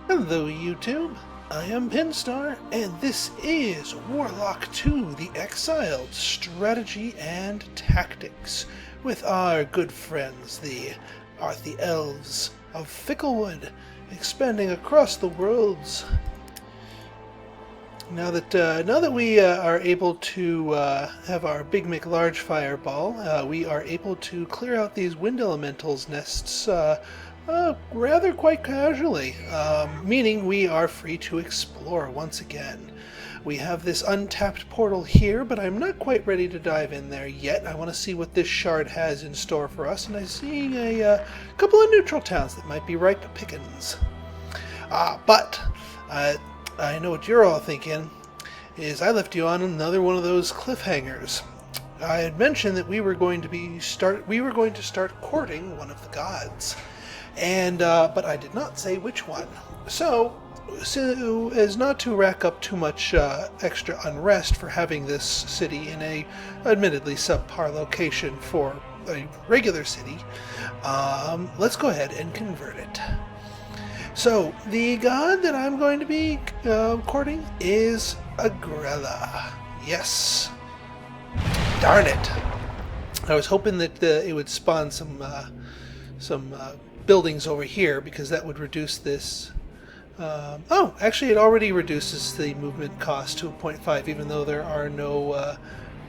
Hello YouTube, I am Pinstar, and this is Warlock 2, The Exiled, Strategy and Tactics, with our good friends, the elves of Ficklewood, expanding across the worlds. Now that we are able to have our Big McLarge fireball, we are able to clear out these wind elementals nests rather quite casually, meaning we are free to explore once again. We have this untapped portal here, but I'm not quite ready to dive in there yet. I want to see what this shard has in store for us, and I'm seeing a couple of neutral towns that might be ripe pickings. But I know what you're all thinking, is I left you on another one of those cliffhangers. I had mentioned that we were going to start courting one of the gods. And but I did not say which one. So as not to rack up too much extra unrest for having this city in a admittedly subpar location for a regular city, let's go ahead and convert it. So the god that I'm going to be courting is Agrella. Yes. Darn it. I was hoping that it would spawn some buildings over here, because that would reduce this. Oh, actually it already reduces the movement cost to 0.5, even though there are no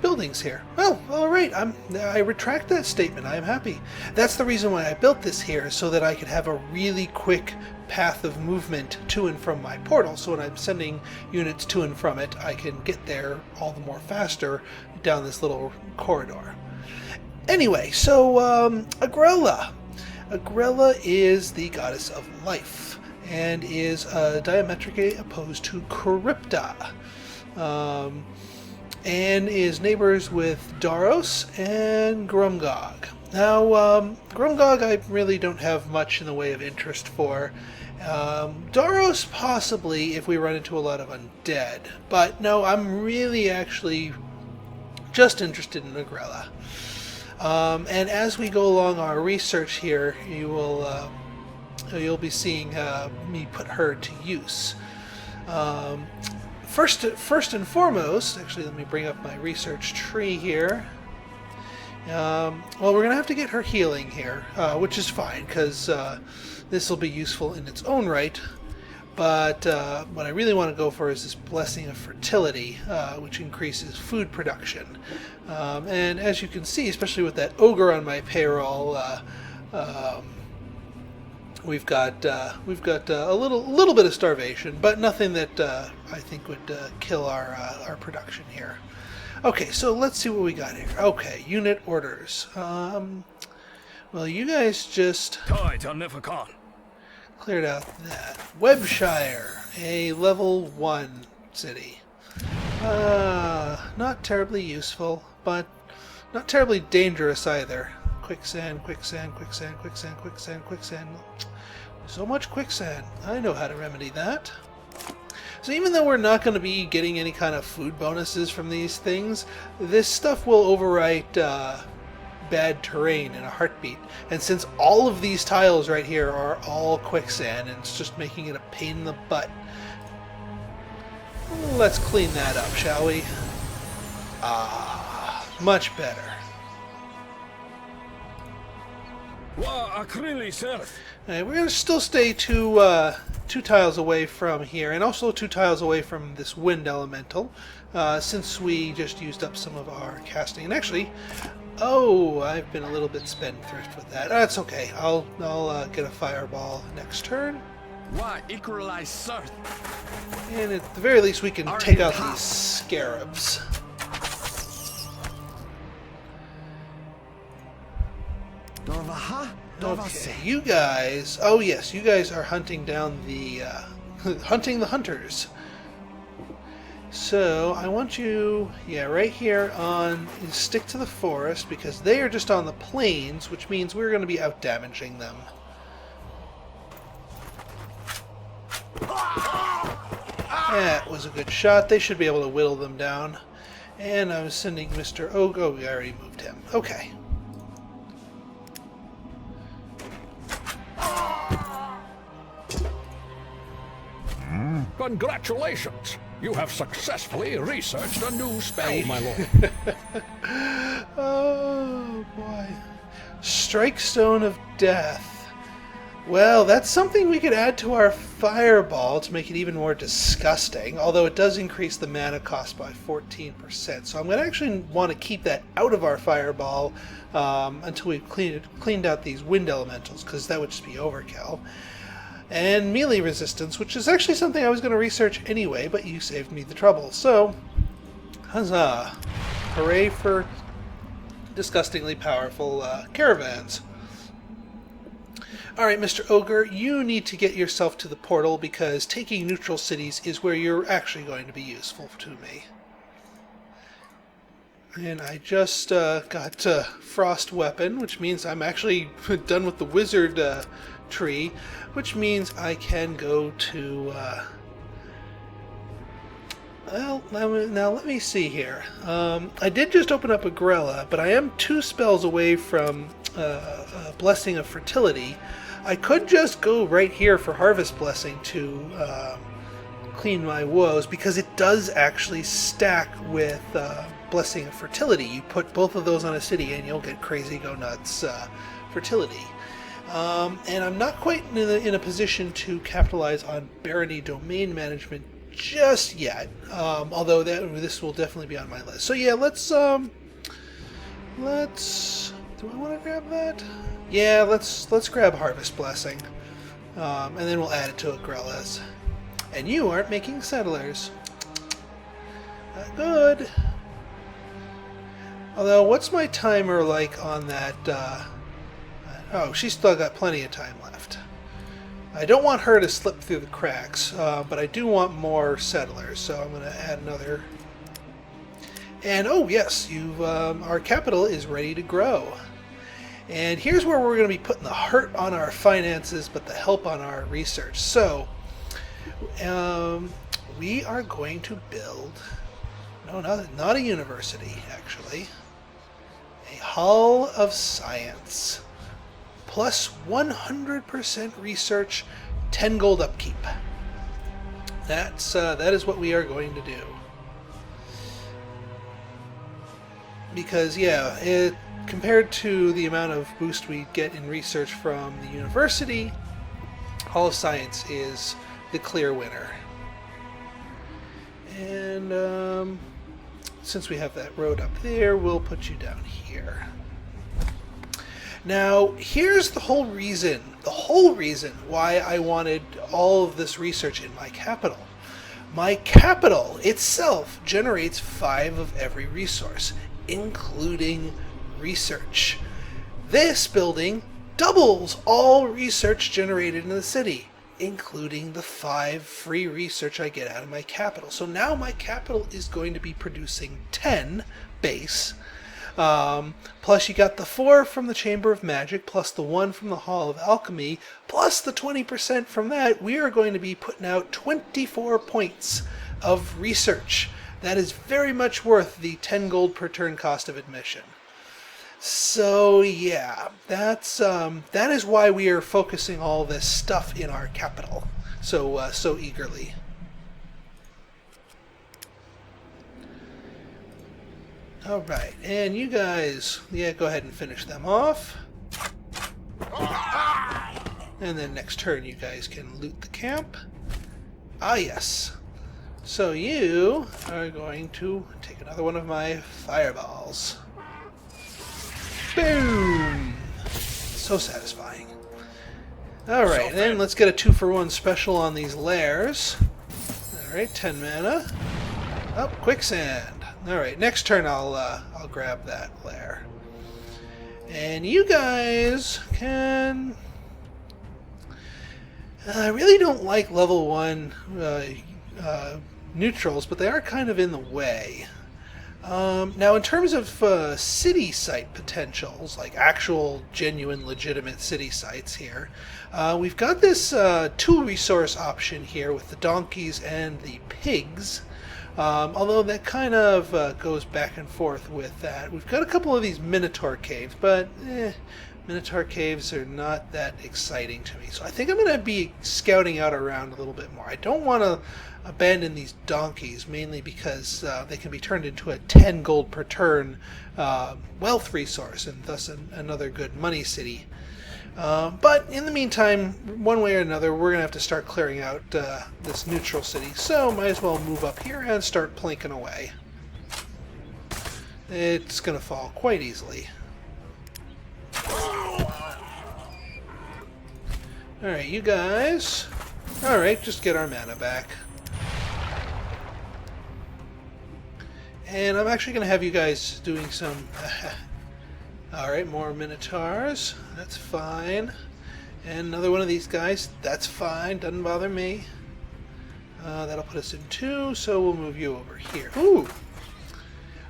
buildings here. Well, alright, I retract that statement. I am happy. That's the reason why I built this here, so that I could have a really quick path of movement to and from my portal, so when I'm sending units to and from it, I can get there all the more faster down this little corridor. Anyway, so Agrella. Agrella is the goddess of life, and is diametrically opposed to Charybda, and is neighbors with Daros and Grumgog. Now, Grumgog I really don't have much in the way of interest for. Daros possibly, if we run into a lot of undead, but no, I'm really actually just interested in Agrella. And as we go along our research here, you'll be seeing me put her to use. First and foremost, actually, let me bring up my research tree here. Well, we're going to have to get her healing here, which is fine, because this will be useful in its own right. But what I really want to go for is this Blessing of Fertility, which increases food production. And as you can see, especially with that ogre on my payroll, we've got a little bit of starvation, but nothing that I think would kill our production here. Okay, so let's see what we got here. Okay, unit orders. Well, you guys just cleared out that. Webshire, a level 1 city. Not terribly useful, but not terribly dangerous either. Quicksand, quicksand, quicksand, quicksand, quicksand, quicksand. So much quicksand. I know how to remedy that. So even though we're not going to be getting any kind of food bonuses from these things, this stuff will overwrite bad terrain in a heartbeat. And since all of these tiles right here are all quicksand, and it's just making it a pain in the butt, let's clean that up, shall we? Much better. Right, we're going to still stay two tiles away from here, and also 2 tiles away from this wind elemental, since we just used up some of our casting. And actually, I've been a little bit spendthrift with that. That's okay. I'll get a fireball next turn. And at the very least, we can take out these scarabs. Okay, you guys. Oh yes, you guys are hunting down the hunting the hunters. So I want you, right here on, stick to the forest, because they are just on the plains, which means we're going to be out damaging them. That was a good shot. They should be able to whittle them down. And I was sending Mr. Ogre. Oh, we already moved him. Okay. Congratulations! You have successfully researched a new spell, my lord. Oh, boy. Strike Stone of Death. Well, that's something we could add to our fireball to make it even more disgusting, although it does increase the mana cost by 14%. So I'm going to actually want to keep that out of our fireball until we've cleaned out these wind elementals, because that would just be overkill. And melee resistance, which is actually something I was going to research anyway, but you saved me the trouble. So, huzzah. Hooray for disgustingly powerful caravans. Alright, Mr. Ogre, you need to get yourself to the portal because taking neutral cities is where you're actually going to be useful to me. And I just got Frost Weapon, which means I'm actually done with the Wizard tree, which means I can go to... well, now let me see here. I did just open up a Grella, but I am 2 spells away from Blessing of Fertility. I could just go right here for Harvest Blessing to clean my woes, because it does actually stack with Blessing of Fertility. You put both of those on a city and you'll get crazy go nuts fertility. And I'm not quite in a position to capitalize on Barony Domain Management just yet, although this will definitely be on my list. So yeah, let's do I want to grab that? Yeah, let's grab Harvest Blessing, and then we'll add it to Agrellas. And you aren't making settlers. Not good. Although, what's my timer like on that? Oh, she's still got plenty of time left. I don't want her to slip through the cracks, but I do want more settlers, so I'm going to add another. And oh yes, our capital is ready to grow. And here's where we're going to be putting the hurt on our finances, but the help on our research. So, we are going to build, no, not a university, actually, a Hall of Science. Plus 100% research, 10 gold upkeep. That is what we are going to do. Because, yeah, compared to the amount of boost we get in research from the university, Hall of Science is the clear winner. And since we have that road up there, we'll put you down here. Now, here's the whole reason why I wanted all of this research in my capital. My capital itself generates 5 of every resource, including research. This building doubles all research generated in the city, including the 5 free research I get out of my capital. So now my capital is going to be producing 10 base. Plus you got the 4 from the Chamber of Magic, plus the 1 from the Hall of Alchemy, plus the 20% from that. We are going to be putting out 24 points of research. That is very much worth the 10 gold per turn cost of admission. So yeah, that is why we are focusing all this stuff in our capital so eagerly. Alright, and you guys, yeah, go ahead and finish them off. And then next turn you guys can loot the camp. Ah yes. So you are going to take another one of my fireballs. Boom! So satisfying. Alright, and then let's get a 2-for-1 special on these lairs. Alright, 10 mana. Oh, quicksand. Alright, next turn I'll grab that lair. And you guys can... I really don't like level 1 neutrals, but they are kind of in the way. Now, in terms of city site potentials, like actual, genuine, legitimate city sites here, we've got this 2-resource option here with the donkeys and the pigs. Although that kind of goes back and forth with that. We've got a couple of these Minotaur caves, but Minotaur caves are not that exciting to me. So I think I'm going to be scouting out around a little bit more. I don't want to abandon these donkeys, mainly because they can be turned into a 10 gold per turn wealth resource, and thus another good money city. But in the meantime, one way or another, we're going to have to start clearing out this neutral city. So might as well move up here and start plinking away. It's going to fall quite easily. Alright, you guys. Alright, just get our mana back. And I'm actually going to have you guys doing some... Alright, more Minotaurs. That's fine. And another one of these guys. That's fine. Doesn't bother me. That'll put us in 2, so we'll move you over here. Ooh!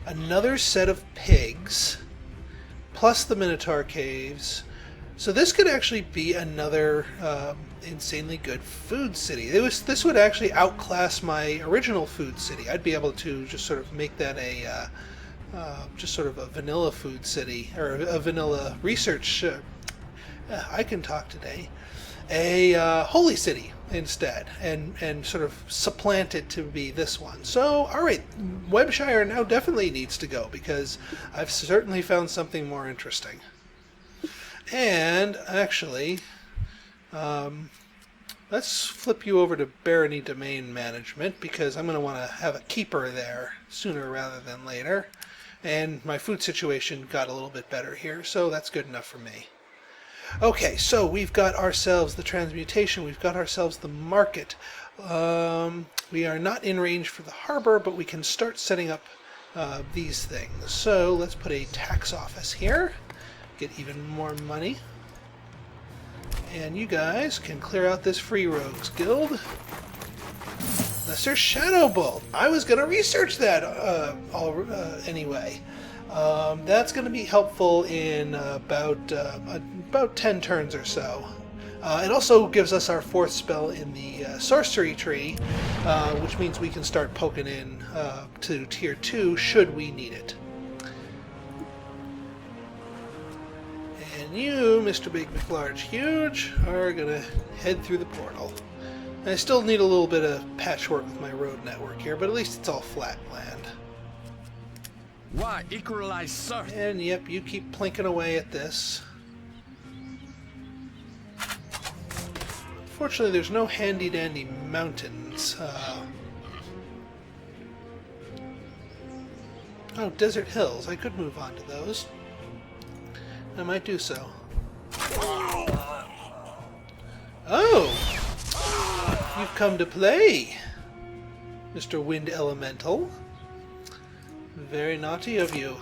Another set of pigs. Plus the Minotaur caves. So this could actually be another insanely good food city. This would actually outclass my original food city. I'd be able to just sort of make that a just sort of a vanilla food city, or a vanilla research. I can talk today. A holy city instead, and sort of supplant it to be this one. So, all right, Webshire now definitely needs to go because I've certainly found something more interesting. And actually, let's flip you over to Barony Domain Management because I'm going to want to have a keeper there sooner rather than later. And my food situation got a little bit better here, so that's good enough for me. Okay, so we've got ourselves the transmutation, we've got ourselves the market. We are not in range for the harbor, but we can start setting up these things. So let's put a tax office here, get even more money. And you guys can clear out this Free Rogues Guild. Lesser Shadow Bolt. I was going to research that anyway. That's going to be helpful in about 10 turns or so. It also gives us our 4th spell in the sorcery tree, which means we can start poking in to tier 2 should we need it. And you, Mr. Big McLarge Huge, are going to head through the portal. I still need a little bit of patchwork with my road network here, but at least it's all flat land. Why equalize, sir? And yep, you keep plinking away at this. Unfortunately, there's no handy-dandy mountains. Oh, desert hills. I could move on to those. I might do so. Oh! You've come to play, Mr. Wind Elemental. Very naughty of you.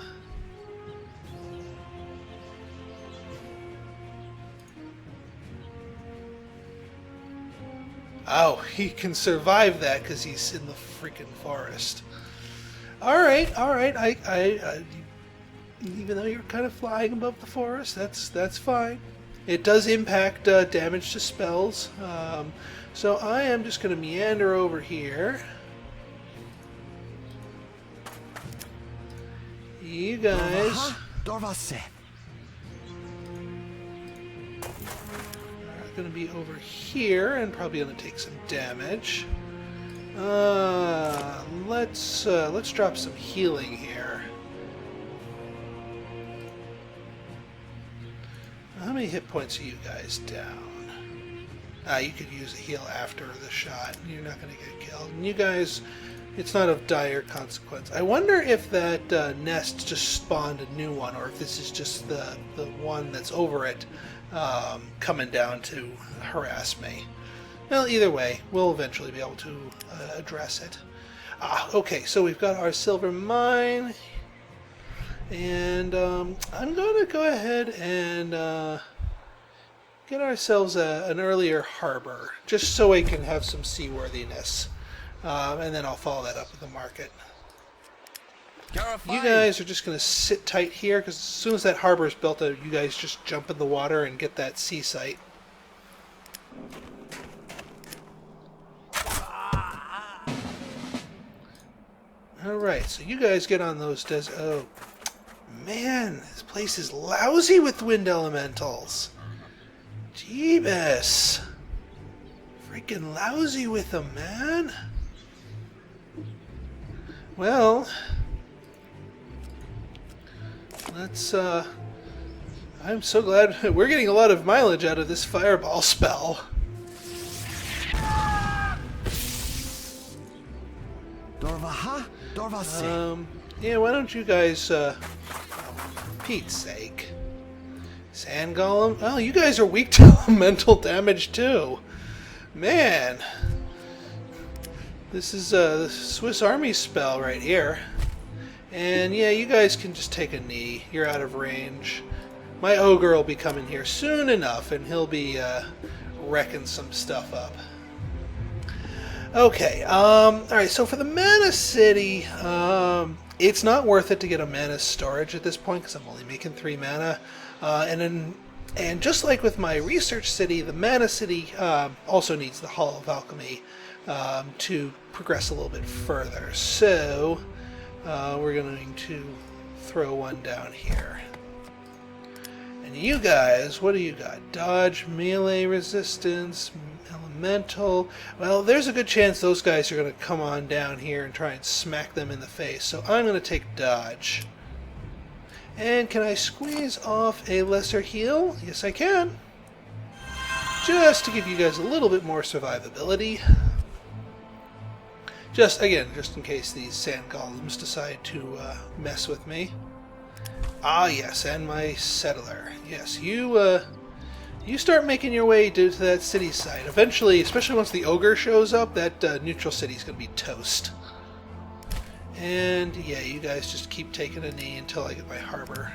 Oh, he can survive that because he's in the freaking forest. Alright, I even though you're kind of flying above the forest, that's fine. It does impact damage to spells. So I am just going to meander over here. You guys are going to be over here and probably going to take some damage. Let's drop some healing here. How many hit points are you guys down? You could use a heal after the shot. You're not going to get killed. And you guys, it's not of dire consequence. I wonder if that nest just spawned a new one, or if this is just the one that's over it coming down to harass me. Well, either way, we'll eventually be able to address it. Okay, so we've got our silver mine. And I'm going to go ahead and get ourselves an earlier harbor, just so we can have some seaworthiness. And then I'll follow that up with the market. You guys are just going to sit tight here, because as soon as that harbor is built, you guys just jump in the water and get that sea sight. Alright, so you guys get on those Oh, man, this place is lousy with wind elementals. Jeebus. Freaking lousy with them, man. Well, let's, I'm so glad we're getting a lot of mileage out of this fireball spell. Dorvaha? Dorvasi. Yeah, why don't you guys, Pete's sake. Sand Golem? Oh, you guys are weak to elemental damage too. Man. This is the Swiss Army spell right here. And yeah, you guys can just take a knee. You're out of range. My ogre will be coming here soon enough, and he'll be wrecking some stuff up. Okay, alright, so for the Mana City, it's not worth it to get a mana storage at this point, because I'm only making 3 mana. And just like with my Research City, the Mana City also needs the Hall of Alchemy to progress a little bit further. So, we're going to throw one down here. And you guys, what do you got? Dodge, melee resistance, elemental. Well, there's a good chance those guys are going to come on down here and try and smack them in the face. So I'm going to take dodge. And can I squeeze off a lesser heal? Yes, I can. Just to give you guys a little bit more survivability. Just in case these sand golems decide to mess with me. Ah, yes, and my settler. Yes, you start making your way to that city side. Eventually, especially once the ogre shows up, that neutral city is going to be toast. And yeah, you guys just keep taking a knee until I get my harbor.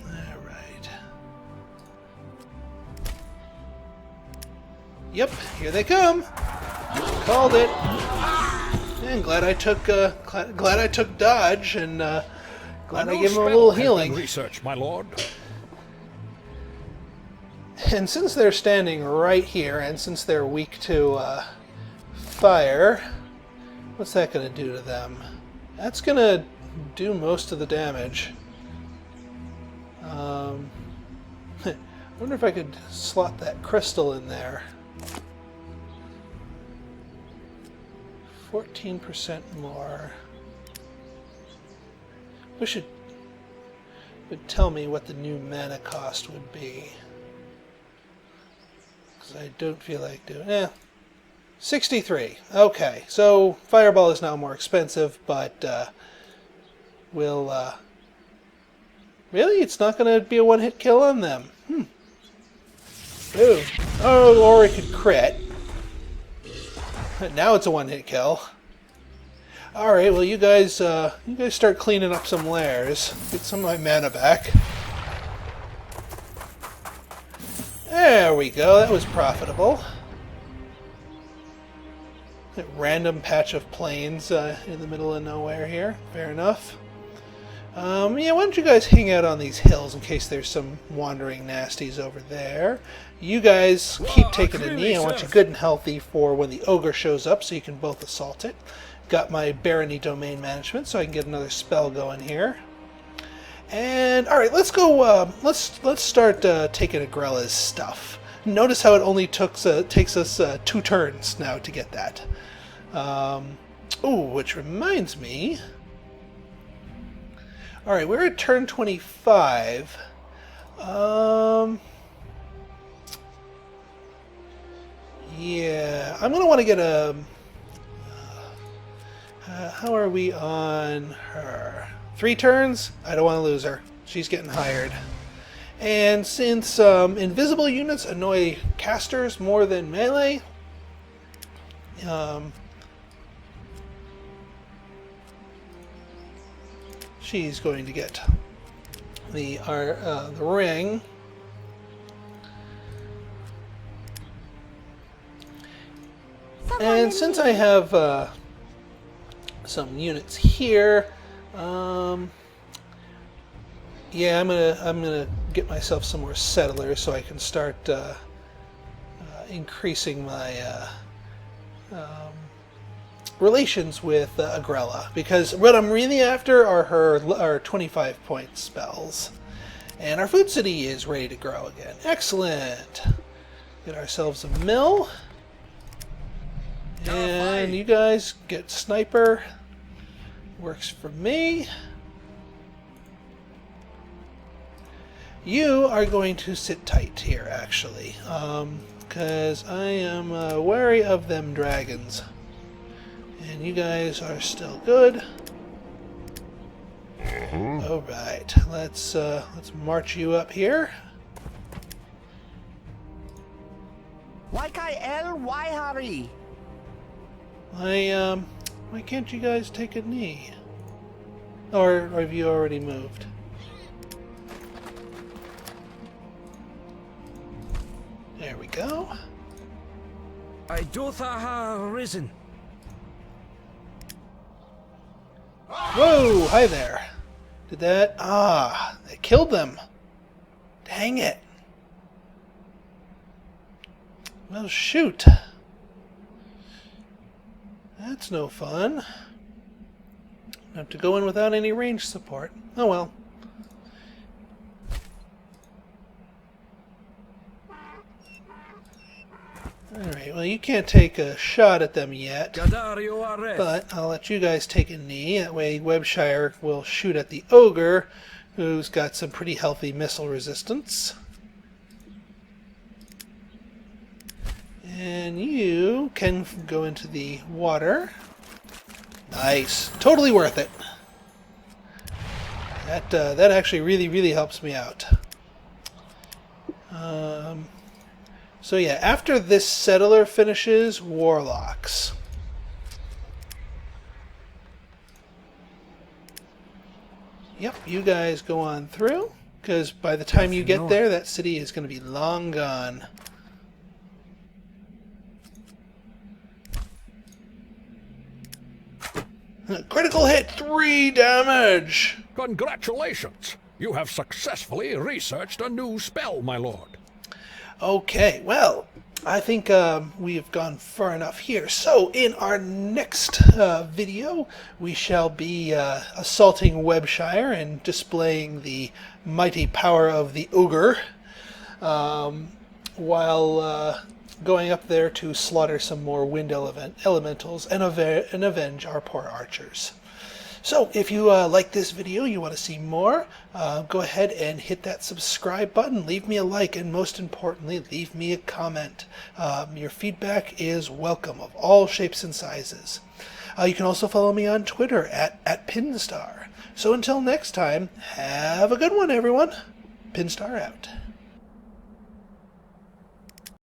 Alright. Yep, here they come. Called it. And glad I took dodge, and glad I gave them a little healing. Research, my lord. And since they're standing right here, and since they're weak to fire, what's that going to do to them? That's going to do most of the damage. I wonder if I could slot that crystal in there. 14% more. Wish it would tell me what the new mana cost would be. I don't feel like doing 63. Okay, so Fireball is now more expensive, but we'll really, it's not going to be a one-hit kill on them. Ooh. Oh, or it could crit. Now it's a one-hit kill. All right, well, you guys start cleaning up some lairs. Get some of my mana back. There we go, that was profitable. A random patch of plains in the middle of nowhere here. Fair enough. Yeah, why don't you guys hang out on these hills in case there's some wandering nasties over there. You guys keep taking a knee. I want you good and healthy for when the ogre shows up so you can both assault it. Got my barony domain management so I can get another spell going here. And all right, let's go. Let's start taking Agrella's stuff. Notice how it only takes us 2 turns now to get that. Ooh, which reminds me. All right, we're at turn 25. Yeah, I'm gonna want to get a. How are we on her? 3 turns? I don't want to lose her. She's getting hired. And since invisible units annoy casters more than melee, she's going to get the ring. And since I have some units here, yeah, I'm gonna get myself some more settlers so I can start increasing my relations with Agrella, because what I'm really after are her 25 point spells. And our food city is ready to grow again. Excellent. Get ourselves a mill. And you guys get sniper. Works for me. You are going to sit tight here, actually, because I am wary of them dragons. And you guys are still good. All right, let's march you up here. Why Harry? Why can't you guys take a knee? Or have you already moved? There we go. I do ha risen. Whoa! Hi there. Did that? Ah, that killed them. Dang it. Well, shoot. That's no fun. I have to go in without any range support. Oh well. Alright, well, you can't take a shot at them yet, but I'll let you guys take a knee. That way Webshire will shoot at the ogre, who's got some pretty healthy missile resistance. And you can go into the water. Nice. Totally worth it. That actually really helps me out. So yeah, after this settler finishes, Warlocks. Yep, you guys go on through, because by the time you get there, that city is going to be long gone. Critical hit, 3 damage! Congratulations! You have successfully researched a new spell, my lord. Okay, well, I think we have gone far enough here. So, in our next video, we shall be assaulting Webshire and displaying the mighty power of the ogre, while going up there to slaughter some more wind elementals and avenge our poor archers. So, if you like this video, you want to see more, go ahead and hit that subscribe button, leave me a like, and most importantly, leave me a comment. Your feedback is welcome, of all shapes and sizes. You can also follow me on Twitter at Pinstar. So until next time, have a good one, everyone. Pinstar out.